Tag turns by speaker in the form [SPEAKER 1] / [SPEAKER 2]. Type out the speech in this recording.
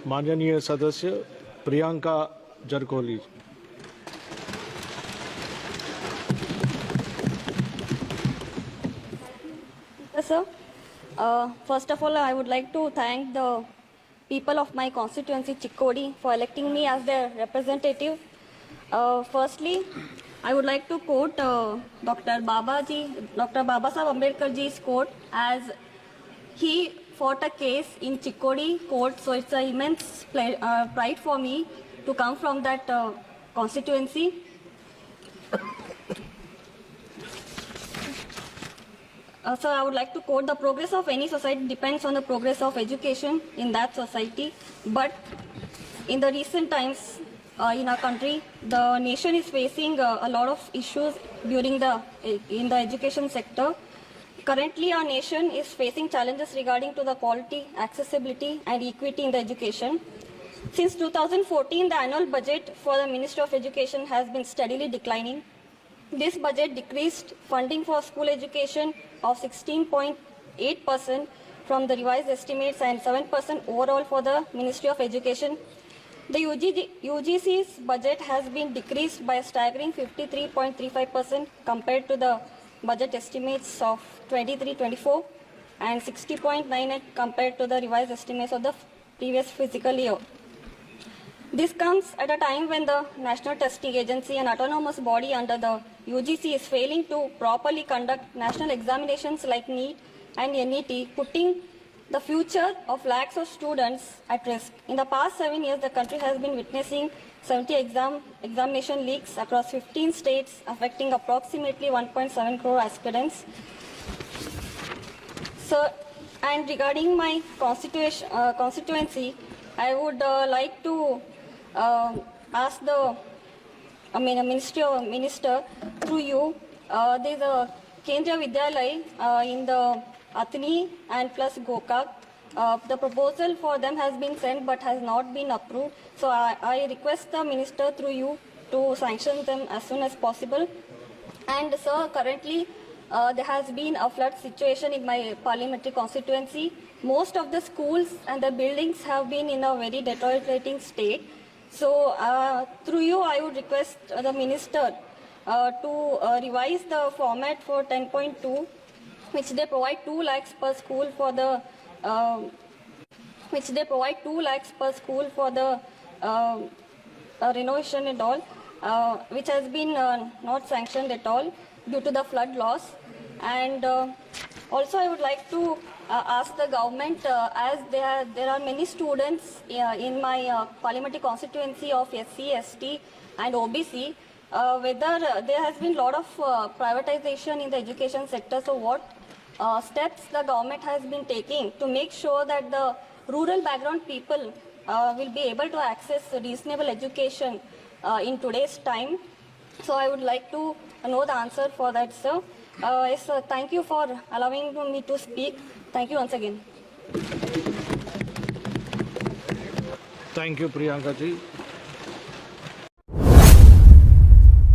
[SPEAKER 1] माननीय सदस्य Priyanka जरकोली।
[SPEAKER 2] Sir, first of all, I would like to thank the people of my constituency, Chikkodi, for electing me as their representative. Firstly, I would like to quote Dr. Babasaheb Ambedkar ji's quote, as he fought a case in Chikkodi court, so it's an immense pride for me to come from that constituency. So I would like to quote, the progress of any society depends on the progress of education in that society. But in the recent times in our country, the nation is facing a lot of issues in the education sector. Currently, our nation is facing challenges regarding to the quality, accessibility, and equity in the education. Since 2014, the annual budget for the Ministry of Education has been steadily declining. This budget decreased funding for school education of 16.8% from the revised estimates and 7% overall for the Ministry of Education. The UGC's budget has been decreased by a staggering 53.35% compared to the budget estimates of 23-24 and 60.98 compared to the revised estimates of the previous fiscal year. This comes at a time when the National Testing Agency, an autonomous body under the UGC, is failing to properly conduct national examinations like NEET and NET, putting the future of lakhs of students at risk. In the past 7 years, the country has been witnessing 70 examination leaks across 15 states, affecting approximately 1.7 crore aspirants. So, and regarding my constituency, I would like to ask the minister through you. There is a Kendriya Vidyalaya in the Athni and plus Gokak. The proposal for them has been sent but has not been approved. So I request the minister through you to sanction them as soon as possible. And sir, currently there has been a flood situation in my parliamentary constituency. Most of the schools and the buildings have been in a very deteriorating state. So through you, I would request the minister to revise the format for 10.2, which they provide 2 lakhs per school for the renovation and all, which has been not sanctioned at all due to the flood loss. And also I would like to ask the government, as there are many students in my parliamentary constituency of SC, ST and OBC, whether there has been a lot of privatization in the education sector. So what steps the government has been taking to make sure that the rural background people will be able to access reasonable education in today's time? So I would like to know the answer for that, sir. Yes, sir. Thank you for allowing me to speak. Thank you once again.
[SPEAKER 1] Thank you, Priyanka ji.